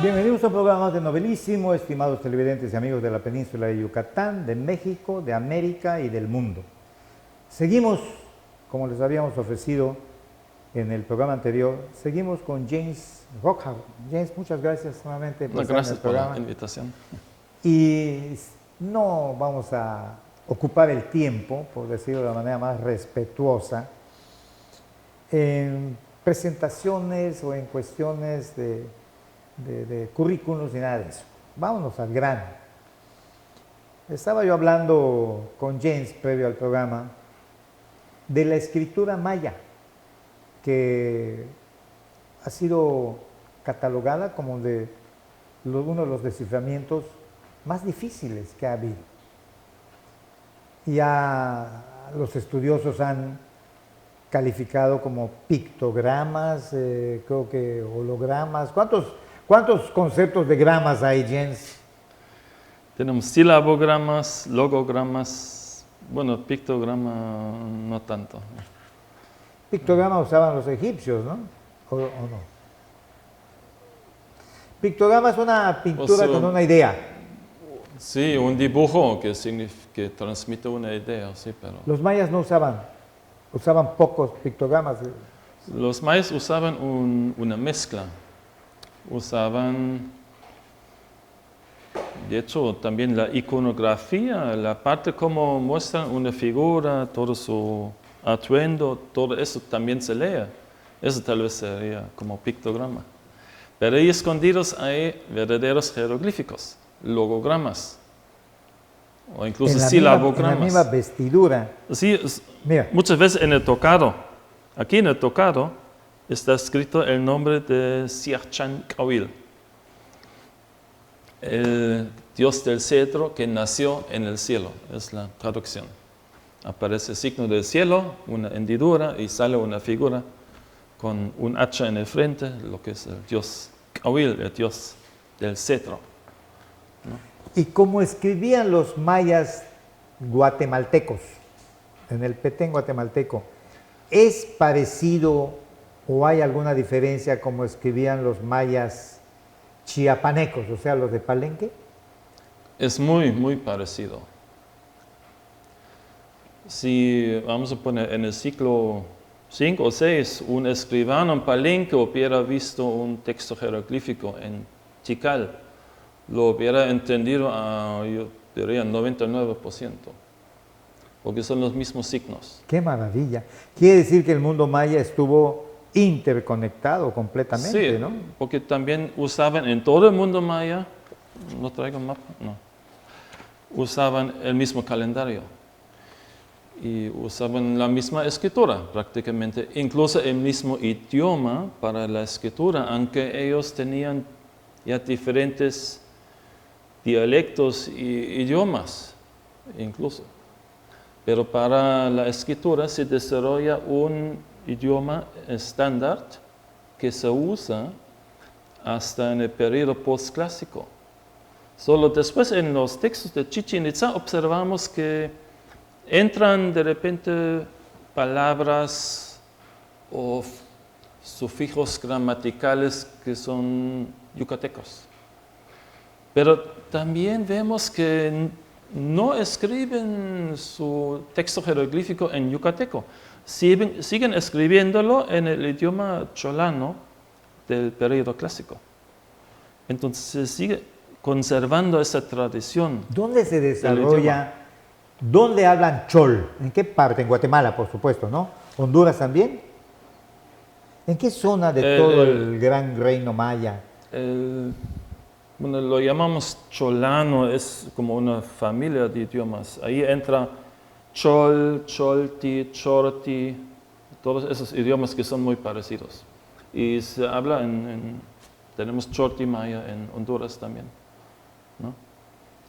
Bienvenidos a un programa de Novelísimo, estimados televidentes y amigos de la península de Yucatán, de México, de América y del mundo. Seguimos, como les habíamos ofrecido en el programa anterior, seguimos con James Rockhart. James, muchas gracias nuevamente por estar en el programa. Gracias por la invitación. Y no vamos a ocupar el tiempo, por decirlo de la manera más respetuosa, en presentaciones o en cuestiones de currículos ni nada de eso. Vámonos al grano. Estaba yo hablando con James previo al programa de la escritura maya, que ha sido catalogada como uno de los desciframientos más difíciles que ha habido. Ya los estudiosos han calificado como pictogramas, creo que hologramas. ¿Cuántos conceptos de gramas hay, Jens? Tenemos silabogramas, logogramas, bueno, pictograma no tanto. Pictograma usaban los egipcios, ¿no? ¿O no? Pictograma es una pintura con una idea. Sí, un dibujo que transmite una idea, sí, pero... Los mayas no usaban pocos pictogramas. Los mayas usaban una mezcla. Usaban, de hecho, también la iconografía, la parte como muestran una figura, todo su atuendo, todo eso también se lee. Eso tal vez sería como pictograma. Pero ahí escondidos hay verdaderos jeroglíficos, logogramas, o incluso silabogramas. En la misma vestidura. Sí, mira. Muchas veces en el tocado, aquí en el tocado, está escrito el nombre de Xiachantecutl, el dios del cetro que nació en el cielo, es la traducción. Aparece el signo del cielo, una hendidura y sale una figura con un hacha en el frente, lo que es el dios Cahuil, el dios del cetro, ¿no? ¿Y cómo escribían los mayas guatemaltecos, en el Petén guatemalteco? ¿Es parecido o hay alguna diferencia como escribían los mayas chiapanecos, o sea, los de Palenque? Es muy, muy parecido. Si vamos a poner en el siglo 5 o 6, un escribano en Palenque hubiera visto un texto jeroglífico en Tikal, lo hubiera entendido yo diría, 99%, porque son los mismos signos. ¡Qué maravilla! Quiere decir que el mundo maya estuvo interconectado completamente, sí, ¿no? Porque también usaban en todo el mundo maya, ¿no traigo un mapa? No. Usaban el mismo calendario y usaban la misma escritura prácticamente, incluso el mismo idioma para la escritura, aunque ellos tenían ya diferentes dialectos y idiomas incluso. Pero para la escritura se desarrolla un idioma estándar que se usa hasta en el periodo postclásico. Solo después en los textos de Chichén Itzá observamos que entran de repente palabras o sufijos gramaticales que son yucatecos. Pero también vemos que no escriben su texto jeroglífico en yucateco, siguen escribiéndolo en el idioma cholano del periodo clásico. Entonces se sigue conservando esa tradición. ¿Dónde se desarrolla? ¿Dónde hablan chol? ¿En qué parte? En Guatemala, por supuesto, ¿no? ¿Honduras también? ¿En qué zona de todo el gran reino maya? Bueno, lo llamamos cholano, es como una familia de idiomas. Ahí entra chol, cholti, chorti, todos esos idiomas que son muy parecidos. Y se habla tenemos chorti maya en Honduras también, ¿no?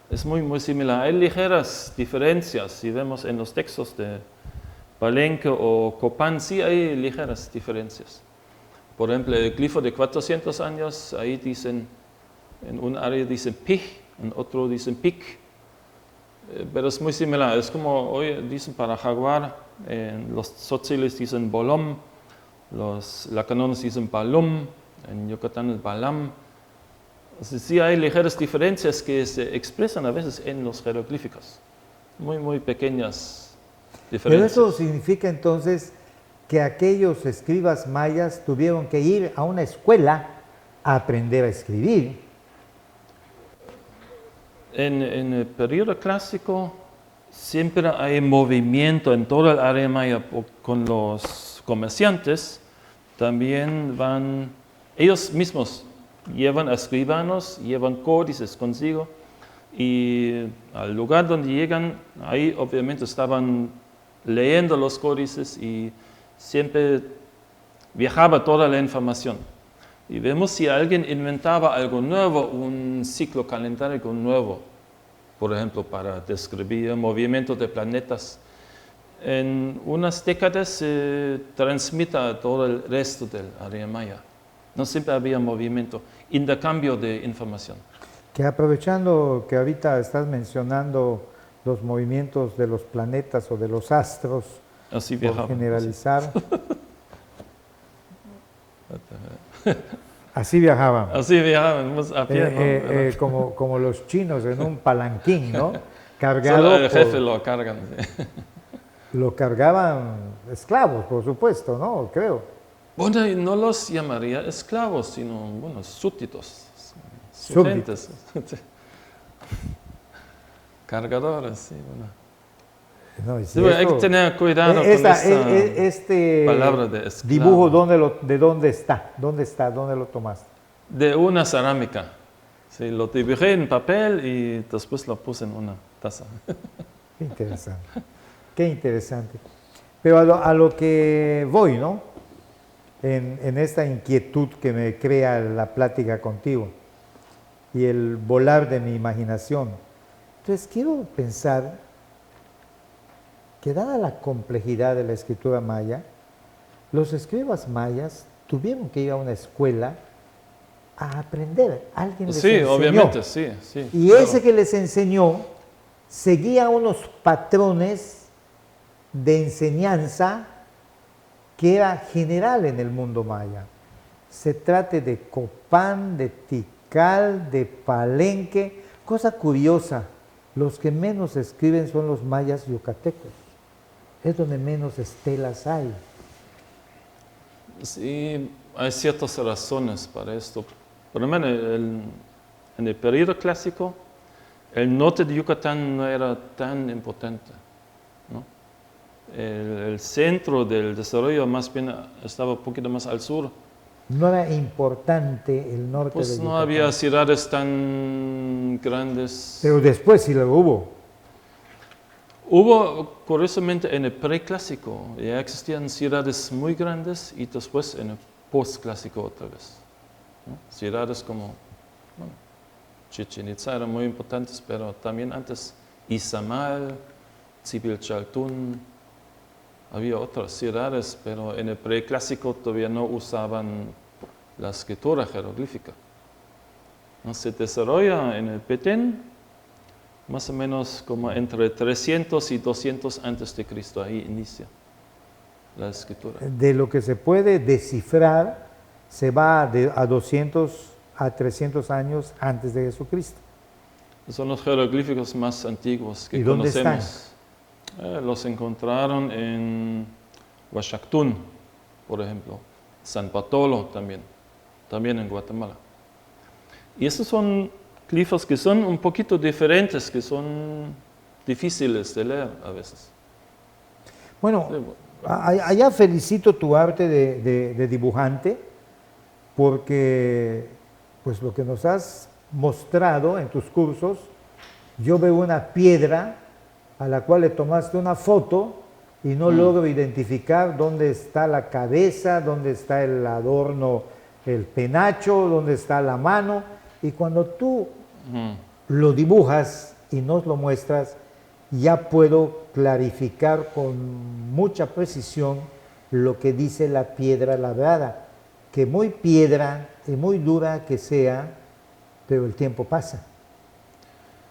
Es muy, muy similar. Hay ligeras diferencias, si vemos en los textos de Palenque o Copán, sí hay ligeras diferencias. Por ejemplo, el glifo de 400 años, ahí dicen, en un área dicen pij, en otro dicen pic, pero es muy similar. Es como hoy dicen para jaguar, los tzotziles dicen bolom, los lacanones dicen balum, en Yucatán es balam, Sí hay ligeras diferencias que se expresan a veces en los jeroglíficos. Muy pequeñas Pero diferencias. eso significa entonces que aquellos escribas mayas tuvieron que ir a una escuela a aprender a escribir. En el periodo clásico siempre hay movimiento en toda el área maya con los comerciantes. También ellos mismos llevan escribanos, llevan códices consigo y al lugar donde llegan, ahí obviamente estaban leyendo los códices y siempre viajaba toda la información. Y vemos si alguien inventaba algo nuevo, un ciclo calendárico nuevo, por ejemplo, para describir el movimiento de planetas. En unas décadas se transmite a todo el resto del área maya. No siempre había movimiento, intercambio de información. Que aprovechando que ahorita estás mencionando los movimientos de los planetas o de los astros, Así por viajaban. generalizar, así viajaban. Así viajábamos a pie, ¿no? Como los chinos en un palanquín, ¿no? Solo Cargado el jefe lo cargan. lo cargaban esclavos, por supuesto, ¿no? Creo. Bueno, y no los llamaría esclavos, sino, bueno, súbditos. Súbditos. Cargadores, sí, bueno. No, y si Sí, bueno, hay que esto- tener cuidado con este palabra de esclavo. dibujo, ¿de dónde está? ¿Dónde está? ¿Dónde lo tomaste? De una cerámica. Sí, lo dibujé en papel y después lo puse en una taza. Qué interesante. Qué interesante. Pero a lo que voy, ¿no? En esta inquietud que me crea la plática contigo y el volar de mi imaginación. Entonces quiero pensar que dada la complejidad de la escritura maya, los escribas mayas tuvieron que ir a una escuela a aprender. Alguien les Sí, enseñó. obviamente, sí. Y claro. ese que les enseñó seguía unos patrones de enseñanza que era general en el mundo maya. Se trate de Copán, de Tikal, de Palenque. Cosa curiosa, los que menos escriben son los mayas yucatecos. Es donde menos estelas hay. Sí, hay ciertas razones para esto. Por lo menos en el periodo clásico, el norte de Yucatán no era tan importante, ¿no? El centro del desarrollo más bien estaba un poquito más al sur. No era importante el norte de Pues Yucatán. no había ciudades tan grandes. Pero después sí lo hubo. Hubo, curiosamente, en el preclásico, ya existían ciudades muy grandes y después en el postclásico otra vez, ¿no? Ciudades como, bueno, Chichén Itzá eran muy importantes, pero también antes Izamal, Tzipilchaltún, había otras ciudades, pero en el preclásico todavía no usaban la escritura jeroglífica. ¿No? Se desarrolla en el Petén, más o menos como entre 300 y 200 antes de Cristo, ahí inicia la escritura. De lo que se puede descifrar, se va a 200 a 300 años antes de Jesucristo. Son los jeroglíficos más antiguos que ¿Y dónde conocemos. Los encontraron en Huachactún, por ejemplo, San Bartolo también en Guatemala. Y esos son glifos que son un poquito diferentes, que son difíciles de leer a veces. Bueno, allá felicito tu arte de dibujante, porque pues lo que nos has mostrado en tus cursos, yo veo una piedra a la cual le tomaste una foto y no logro identificar dónde está la cabeza, dónde está el adorno, el penacho, dónde está la mano. Y cuando tú lo dibujas y nos lo muestras, ya puedo clarificar con mucha precisión lo que dice la piedra labrada, que muy piedra y muy dura que sea, pero el tiempo pasa.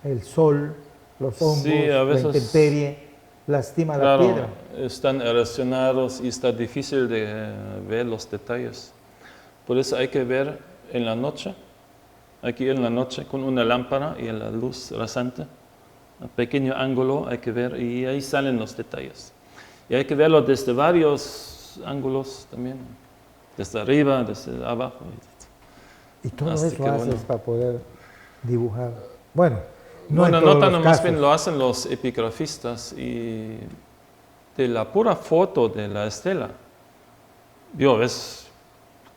El sol, los hongos, Sí, a veces, la intemperie, lastima claro, la piedra. están erosionados y está difícil de ver los detalles. Por eso hay que ver en la noche. aquí en la noche con una lámpara y la luz rasante. Un pequeño ángulo hay que ver y ahí salen los detalles. Y hay que verlo desde varios ángulos también, desde arriba, desde abajo. Y todo Hasta eso que, haces bueno. para poder dibujar. Bueno, no Bueno, en todos no tan, los más casos. bien lo hacen los epigrafistas y de la pura foto de la estela, yo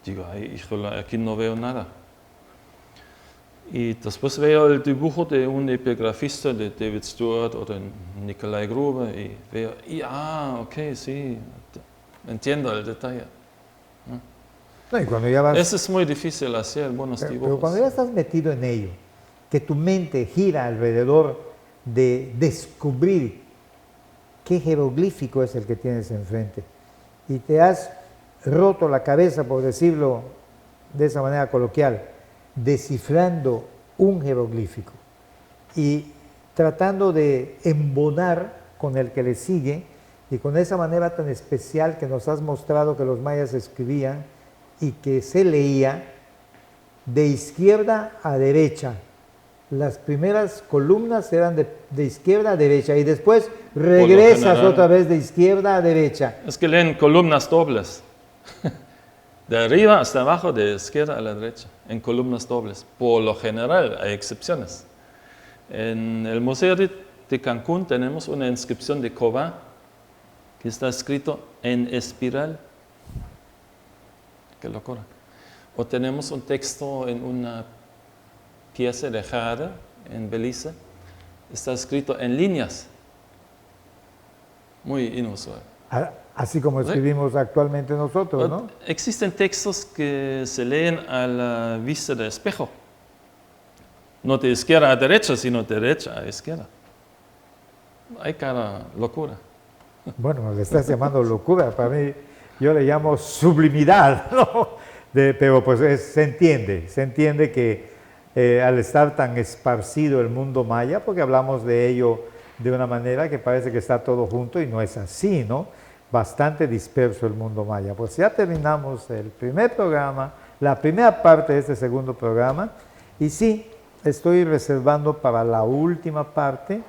digo, ay, híjole, aquí no veo nada. Y después veo el dibujo de un epigrafista, de David Stewart o de Nikolai Gruber, y veo, ok, sí, entiendo el detalle. No, y cuando ya vas, Eso es muy difícil hacer, buenos dibujos. pero cuando ya estás metido en ello, que tu mente gira alrededor de descubrir qué jeroglífico es el que tienes enfrente, y te has roto la cabeza, por decirlo de esa manera coloquial, descifrando un jeroglífico y tratando de embonar con el que le sigue, y con esa manera tan especial que nos has mostrado que los mayas escribían y que se leía de izquierda a derecha. Las primeras columnas eran de izquierda a derecha y después regresas general, otra vez de izquierda a derecha. Es que leen columnas dobles. De arriba hasta abajo, de izquierda a la derecha, en columnas dobles. Por lo general, hay excepciones. En el Museo de Cancún tenemos una inscripción de Cobá que está escrito en espiral. Qué locura. O tenemos un texto en una pieza de Jade en Belice, está escrito en líneas. Muy inusual. Así como escribimos actualmente nosotros, ¿no? Existen textos que se leen a la vista de espejo. No de izquierda a derecha, sino de derecha a izquierda. Hay cada locura. Bueno, le estás llamando locura. Para mí, yo le llamo sublimidad, ¿no? Pero pues se entiende que al estar tan esparcido el mundo maya, porque hablamos de ello de una manera que parece que está todo junto y no es así, ¿no? Bastante disperso el mundo maya. Pues ya terminamos el primer programa, la primera parte de este segundo programa, y sí, estoy reservando para la última parte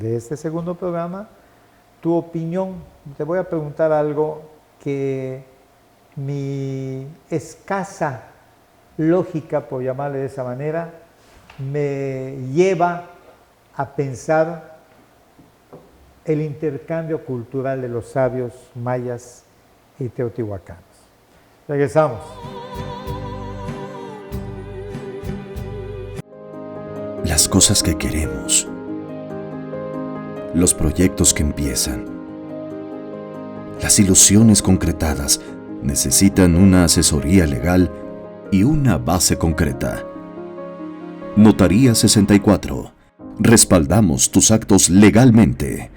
de este segundo programa tu opinión. Te voy a preguntar algo que mi escasa lógica, por llamarle de esa manera, me lleva a pensar el intercambio cultural de los sabios mayas y teotihuacanos. Regresamos. Las cosas que queremos, los proyectos que empiezan, las ilusiones concretadas necesitan una asesoría legal y una base concreta. Notaría 64. Respaldamos tus actos legalmente.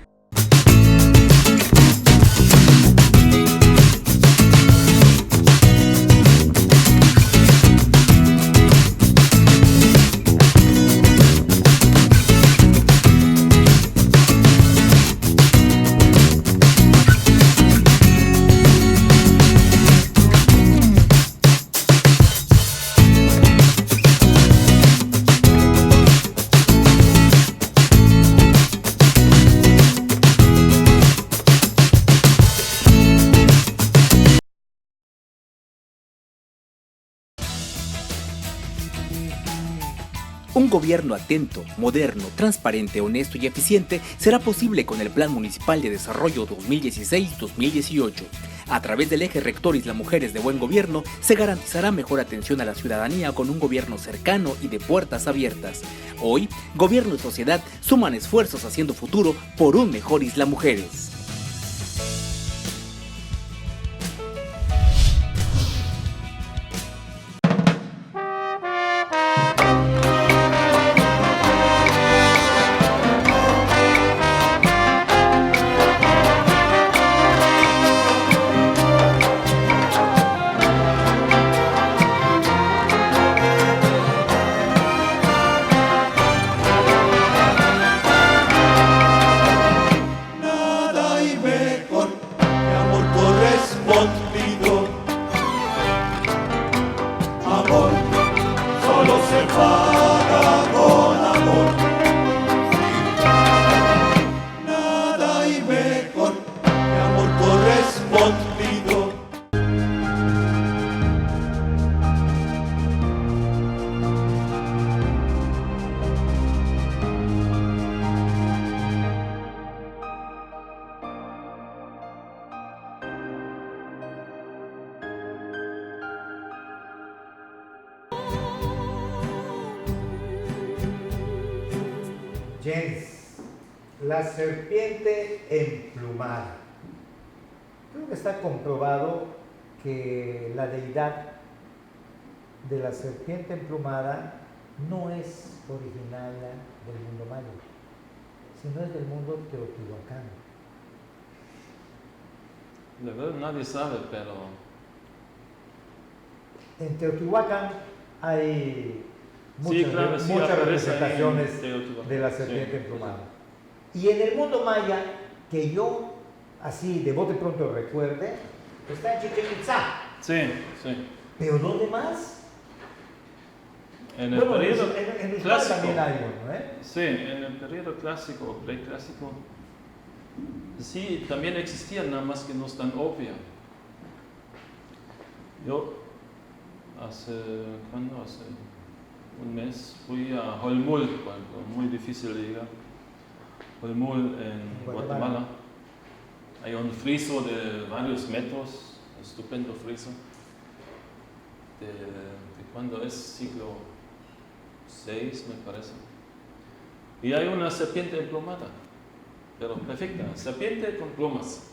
Un gobierno atento, moderno, transparente, honesto y eficiente será posible con el Plan Municipal de Desarrollo 2016-2018. A través del eje rector Isla Mujeres de Buen Gobierno se garantizará mejor atención a la ciudadanía con un gobierno cercano y de puertas abiertas. Hoy, gobierno y sociedad suman esfuerzos haciendo futuro por un mejor Isla Mujeres. solo se paga con amor. Nada hay mejor que amor correspondido. Jens, la serpiente emplumada. Creo que está comprobado que la deidad de la serpiente emplumada no es originaria del mundo maya, sino es del mundo teotihuacano. De verdad nadie sabe, pero En Teotihuacán hay Sí, muchas, claro, sí, muchas aparece ahí representaciones en Teotihuacán. de la serpiente Sí, emplumada. Y en el mundo maya, que yo así de bote pronto recuerde, está en Chichén Itzá. sí, sí. ¿Pero dónde más? En el Bueno, periodo en Uxmal clásico. también hay uno, ¿eh? Sí, en el periodo clásico o preclásico. Sí, también existía, nada más que no es tan obvia. Yo hace un mes fui a Holmul, cuando muy difícil llegar. Holmul en Guatemala. Hay un friso de varios metros, estupendo friso. De cuando es siglo VI, me parece. Y hay una serpiente emplumada, pero perfecta, serpiente con plumas.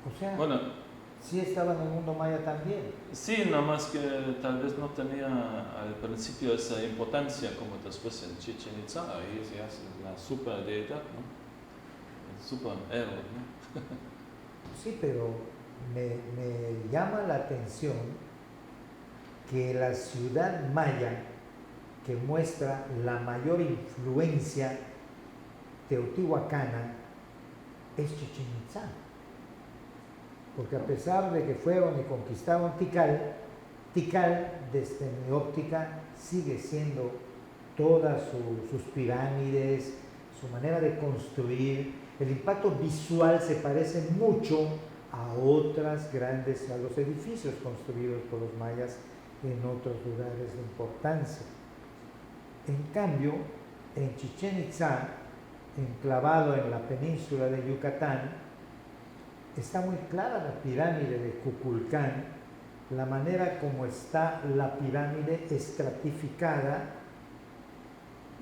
O sea, Bueno, sí estaba en el mundo maya también. sí, nada más que tal vez no tenía al principio esa importancia como después en Chichén Itzá, ahí se hace la super deidad, ¿no? El super héroe, ¿no? Sí, pero me llama la atención que la ciudad maya, que muestra la mayor influencia teotihuacana, es Chichén Itzá. Porque a pesar de que fueron y conquistaron Tikal, Tikal, desde mi óptica, sigue siendo todas sus pirámides, su manera de construir. El impacto visual se parece mucho a otras grandes, a los edificios construidos por los mayas en otros lugares de importancia. En cambio, en Chichén Itzá, enclavado en la península de Yucatán, está muy clara la pirámide de Kukulcán, la manera como está la pirámide estratificada,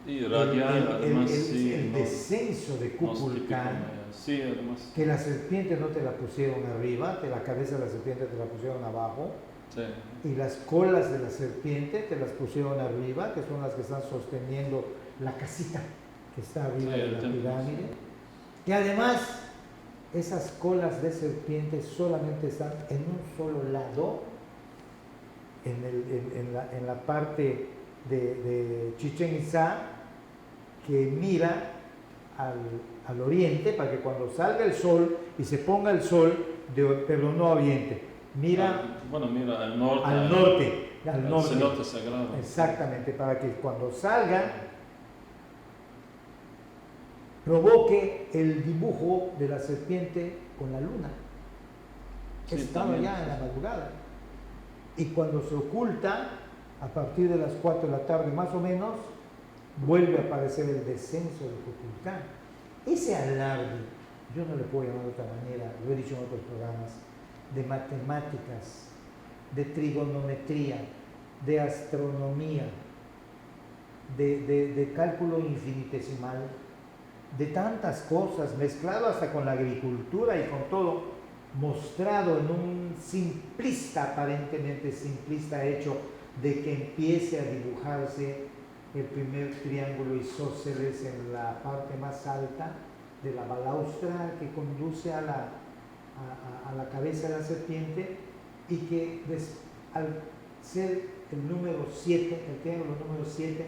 Y radial, además, sí. el no- descenso de no es típico Kukulcán, maya. Sí, además. que la serpiente no te la pusieron arriba, que la cabeza de la serpiente te la pusieron abajo, Sí. y las colas de la serpiente te las pusieron arriba, que son las que están sosteniendo la casita que está arriba Sí, de el la templo, pirámide. Y además, esas colas de serpiente solamente están en un solo lado, en la parte de Chichén Itzá, que mira al oriente, para que cuando salga el sol y se ponga el sol, pero no a oriente, mira Bueno, mira, al norte. al norte, al al norte. cenote sagrado. Exactamente, para que cuando salga provoque el dibujo de la serpiente con la luna. Sí, Estaba también, ya sí, en la sí. madrugada. Y cuando se oculta, a partir de las 4 de la tarde más o menos, vuelve a aparecer el descenso de Kukulcán. Ese alarde, yo no le puedo llamar de otra manera, lo he dicho en otros programas, de matemáticas, de trigonometría, de astronomía, de cálculo infinitesimal, de tantas cosas, mezclado hasta con la agricultura y con todo, mostrado en un simplista, aparentemente simplista hecho de que empiece a dibujarse el primer triángulo isósceles en la parte más alta de la balaustra que conduce a la cabeza de la serpiente, y que al ser el número 7, el triángulo número 7,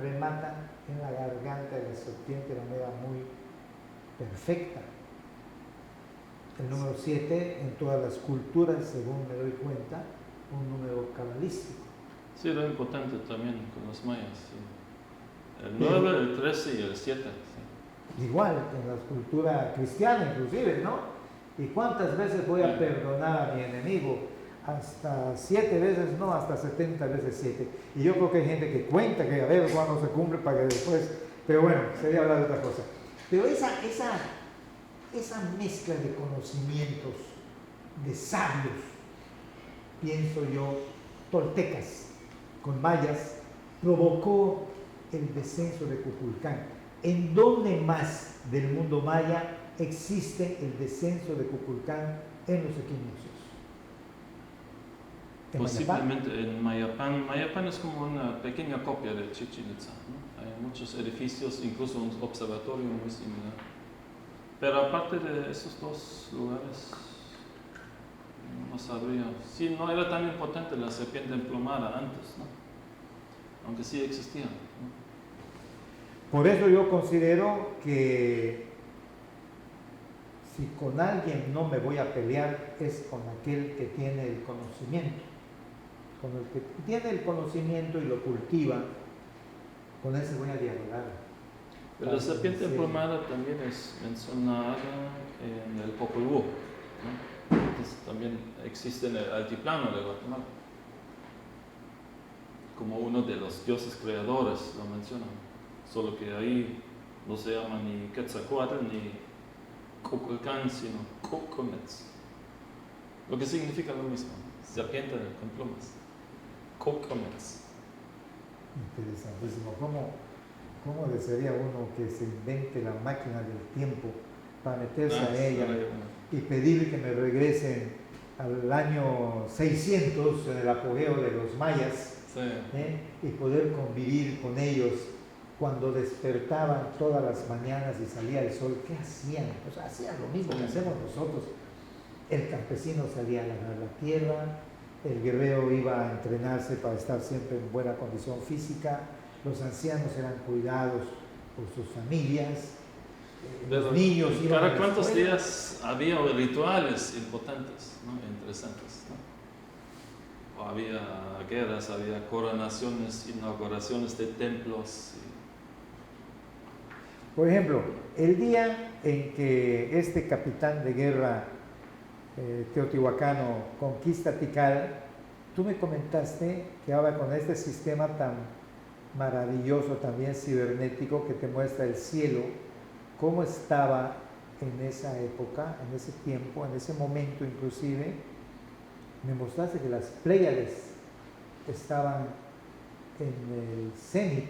remata en la garganta de la serpiente de manera muy perfecta. El número 7 en todas las culturas, según me doy cuenta, un número cabalístico. Sí, era importante también con los mayas. Sí. El 9, el 13 y el 7. Sí. Igual en la cultura cristiana inclusive, ¿no? ¿Y cuántas veces voy a perdonar a mi enemigo? Hasta 7 veces, no, hasta 70 veces 7. Y yo creo que hay gente que cuenta que a ver cuándo se cumple para que después... Pero bueno, sería hablar de otra cosa. Pero esa mezcla de conocimientos, de sabios, pienso yo, toltecas con mayas, provocó el descenso de Kukulcán. ¿En dónde más del mundo maya existe el descenso de Kukulcán en los equinoccios? ¿En Posiblemente en Mayapán. Mayapán es como una pequeña copia de Chichén Itzá, ¿no? Hay muchos edificios, incluso un observatorio muy similar. Pero aparte de esos dos lugares, no sabría. Sí, no era tan importante la serpiente emplumada antes, ¿no? Aunque sí existía, ¿no? Por eso yo considero que si con alguien no me voy a pelear es con aquel que tiene el conocimiento. Con el que tiene el conocimiento y lo cultiva, con ese voy a dialogar. Pero la serpiente emplumada también es mencionada en el Popol Vuh, ¿no? Entonces, también existe en el altiplano de Guatemala. Como uno de los dioses creadores lo mencionan. Solo que ahí no se llama ni Quetzalcóatl ni Kukulcán, sino Cucumetz. Lo que significa lo mismo, serpiente con plumas. Cucumetz. Interesantísimo. ¿Cómo desearía uno que se invente la máquina del tiempo para meterse a ella y pedir que me regresen al año 600, en el apogeo de los mayas, Sí. Y poder convivir con ellos cuando despertaban todas las mañanas y salía el sol? ¿Qué hacían? Pues hacían lo mismo que hacemos nosotros. El campesino salía a labrar la tierra, el guerrero iba a entrenarse para estar siempre en buena condición física, los ancianos eran cuidados por sus familias, los niños iban a ¿Cada la cuántos escuela. días había rituales importantes, ¿no? Interesantes, ¿no? O había guerras, había coronaciones, inauguraciones de templos. Por ejemplo, el día en que este capitán de guerra teotihuacano conquista Tikal, tú me comentaste que ahora con este sistema tan maravilloso, también cibernético, que te muestra el cielo, cómo estaba en esa época, en ese tiempo, en ese momento inclusive, me mostraste que las Pléyades estaban en el cenit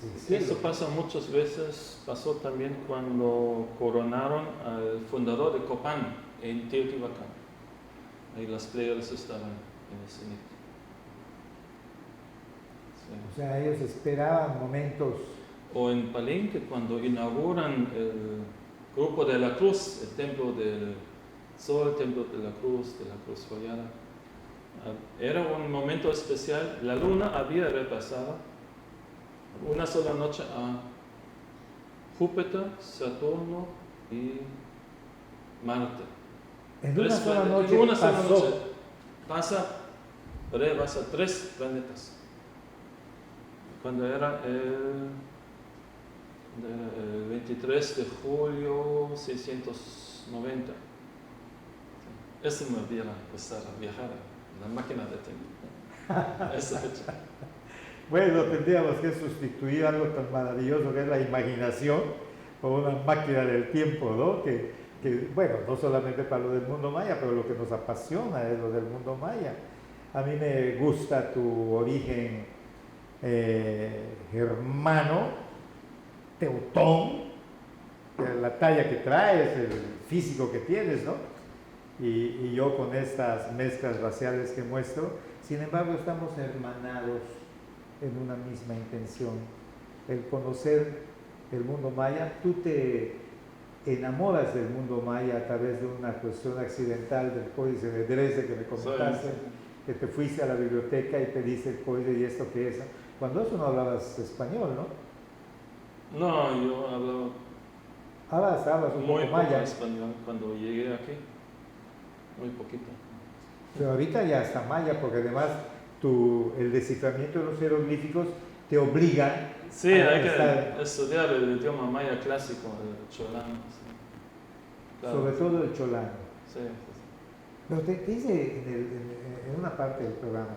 del cielo. Eso pasa muchas veces, pasó también cuando coronaron al fundador de Copán en Teotihuacán. Ahí las Pléyades estaban en el cenit. Sí. O sea, ellos esperaban momentos. O en Palenque, cuando inauguran el grupo de la Cruz, el templo del Sol, el templo de la Cruz Fallada. Era un momento especial. La luna había repasado una sola noche a Júpiter, Saturno y Marte. En una sola noche En una sola pasó. noche rebasa 3 planetas. Cuando era el 23 de julio 690. Eso me hubiera gustado viajar en la máquina de tiempo. Esa fecha. Bueno, tendríamos que sustituir algo tan maravilloso que es la imaginación por una máquina del tiempo, ¿no? Que, bueno, no solamente para lo del mundo maya, pero lo que nos apasiona es lo del mundo maya. A mí me gusta tu origen germano, teutón, la talla que traes, el físico que tienes, ¿no? Y yo con estas mezclas raciales que muestro, sin embargo estamos hermanados en una misma intención, el conocer el mundo maya. Tú te enamoras del mundo maya a través de una cuestión accidental del códice de Dresde que me comentaste, que te fuiste a la biblioteca y pediste el códice y esto que es. Cuando eso no hablabas español, ¿no? No, yo hablaba Hablas un muy poco poco maya. español cuando llegué aquí. Muy poquito. Pero ahorita ya está maya, porque además el desciframiento de los jeroglíficos te obliga Sí, a hay estar, que estudiar el idioma maya clásico, el cholano. Sí. Claro. sobre todo el cholano. Sí, sí, Pero te dice en una parte del programa,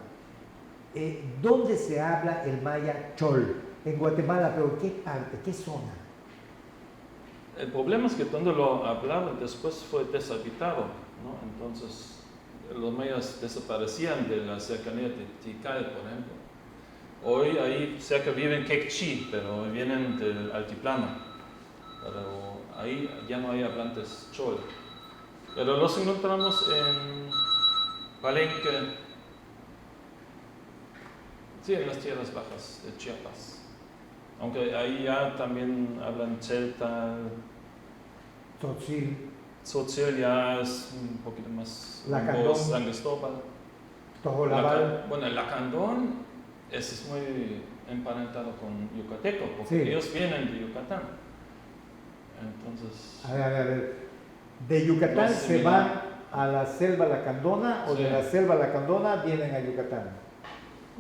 ¿dónde se habla el maya chol? En Guatemala, pero ¿qué parte, qué zona? sí. El problema es que cuando lo hablaban después fue deshabitado, ¿no? Entonces los mayas desaparecían de la cercanía de Tikal, por ejemplo. Hoy ahí cerca viven Quechí, pero vienen del altiplano. Pero ahí ya no hay hablantes chol. Pero los encontramos en Palenque, sí, en las tierras bajas de Chiapas. Aunque ahí ya también hablan celta, Tzotzil, tzotzil ya es un poquito más Lacandón. San Cristóbal. Tojolabal. Bueno, el lacandón es muy emparentado con yucateco, porque Sí. ellos vienen de Yucatán. Entonces, A ver. De Yucatán No sé, se mira. van a la selva lacandona o Sí. de la selva lacandona vienen a Yucatán.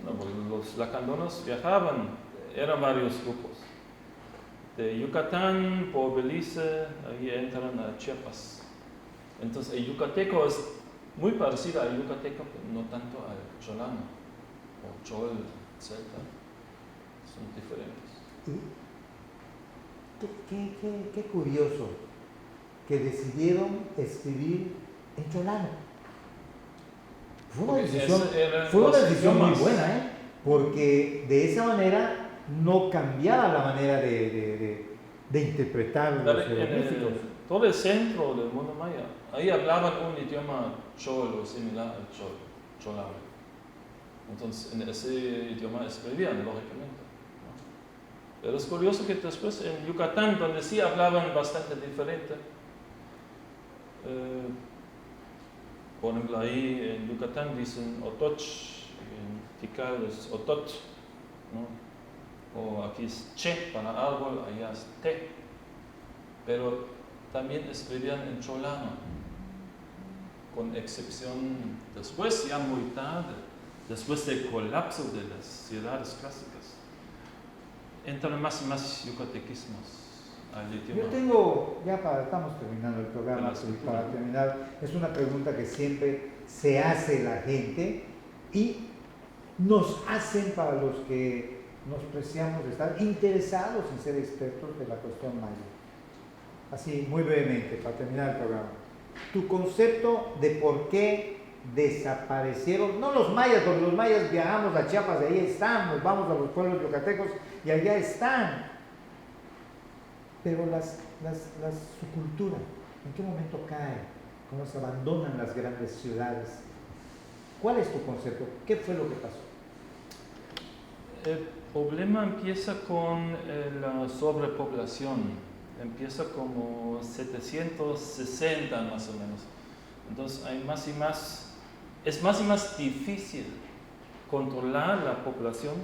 no, pues los lacandonos viajaban, eran varios grupos. De Yucatán por Belice, ahí entran a Chiapas. Entonces, el yucateco es muy parecido al yucateco, pero no tanto al cholano, o chol, celta. Son diferentes. Y qué curioso que decidieron escribir en cholano. Fue una Porque decisión, ese era fue una los decisión muy idiomas. buena, ¿eh? Porque de esa manera no cambiaba la manera de interpretar los jeroglíficos. Todo el centro del mundo maya, ahí hablaban un idioma chol o similar al cholano. Entonces, en ese idioma escribían, lógicamente. ¿No? Pero es curioso que después en Yucatán, donde sí hablaban bastante diferente, por ejemplo, ahí en Yucatán dicen otoch, en Tikal es otot, ¿no? O aquí es che para árbol, allá es te. Pero también escribían en cholano, con excepción después, ya muy tarde, después del colapso de las ciudades clásicas, entran más y más yucatequismos al idioma. Yo tengo, estamos terminando el De programa, la y escritura. para terminar, es una pregunta que siempre se hace la gente y nos hacen para los que nos preciamos de estar interesados en ser expertos de la cuestión maya. Así, muy brevemente, para terminar el programa. Tu concepto de por qué desaparecieron, no los mayas, porque los mayas viajamos a Chiapas, de ahí están, nos vamos a los pueblos yucatecos y allá están. Pero su cultura, ¿en qué momento cae? ¿Cómo se abandonan las grandes ciudades? ¿Cuál es tu concepto? ¿Qué fue lo que pasó? El problema empieza con la sobrepoblación. Empieza como 760 más o menos. Entonces hay más y más, es más y más difícil controlar la población,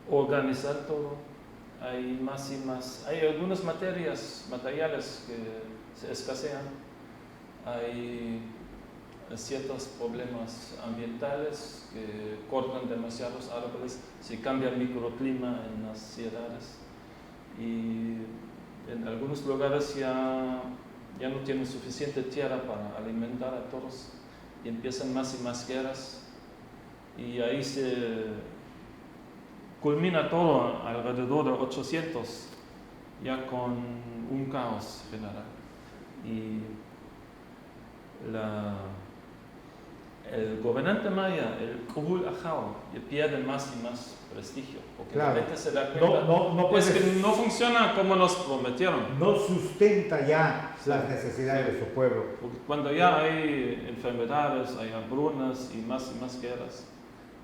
organizar todo. Hay más y más, hay algunas materiales que se escasean. Hay ciertos problemas ambientales que cortan demasiados árboles, se cambia el microclima en las ciudades y en algunos lugares ya no tienen suficiente tierra para alimentar a todos y empiezan más y más guerras y ahí se culmina todo alrededor de 800 ya con un caos general y el gobernante maya, el Kubul Ajao, pierde más y más prestigio, porque Claro. la gente se da cuenta No es puede- que no funciona como nos prometieron. no sustenta ya las necesidades de su pueblo. Porque cuando ya hay enfermedades, hay hambrunas y más guerras,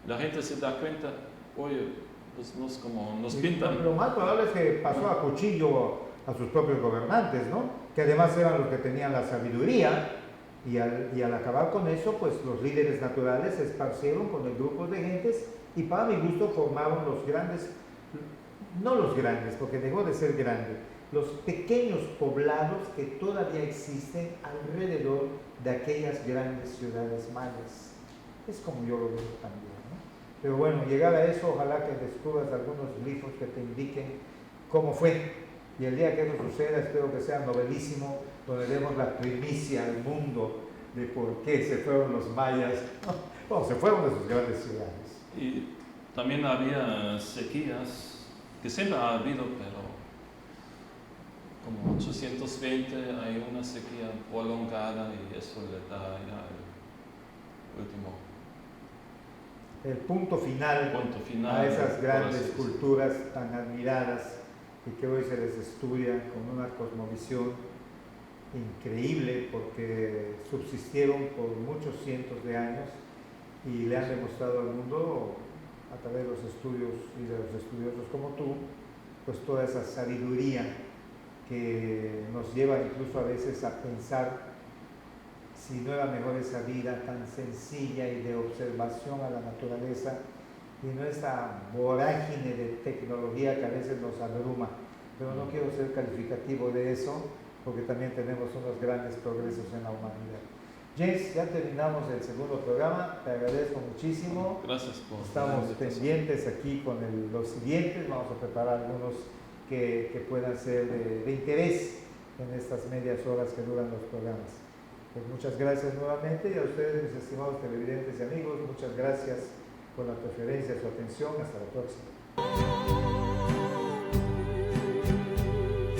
la gente se da cuenta, oye, pues no es como nos pintan. Lo más probable es que pasó a cuchillo a sus propios gobernantes, ¿no? Que además eran los que tenían la sabiduría y al acabar con eso, pues los líderes naturales se esparcieron con el grupo de gentes y para mi gusto formaron los grandes, no los grandes, porque dejó de ser grande, los pequeños poblados que todavía existen alrededor de aquellas grandes ciudades mayas. Es como yo lo veo también, ¿no? Pero bueno, llegar a eso, ojalá que descubras algunos glifos que te indiquen cómo fue. Y el día que eso suceda, espero que sea novelísimo, donde demos la primicia al mundo de por qué se fueron los mayas. Bueno, se fueron de sus grandes ciudades. Y también había sequías, que siempre ha habido, pero como 820 hay una sequía prolongada y eso le da ya el último El punto final, punto a esas grandes por así culturas tan admiradas y que hoy se les estudia con una cosmovisión increíble porque subsistieron por muchos cientos de años y le han demostrado al mundo a través de los estudios y de los estudiosos como tú, pues toda esa sabiduría que nos lleva incluso a veces a pensar si no era mejor esa vida tan sencilla y de observación a la naturaleza y no esa vorágine de tecnología que a veces nos abruma. Pero no quiero ser calificativo de eso porque también tenemos unos grandes progresos en la humanidad. James, ya terminamos el segundo programa, te agradezco muchísimo. Gracias por Estamos la invitación. pendientes aquí con los siguientes, vamos a preparar algunos que puedan ser de interés en estas medias horas que duran los programas. Pues muchas gracias nuevamente y a ustedes, mis estimados televidentes y amigos, muchas gracias por la preferencia, su atención, hasta la próxima.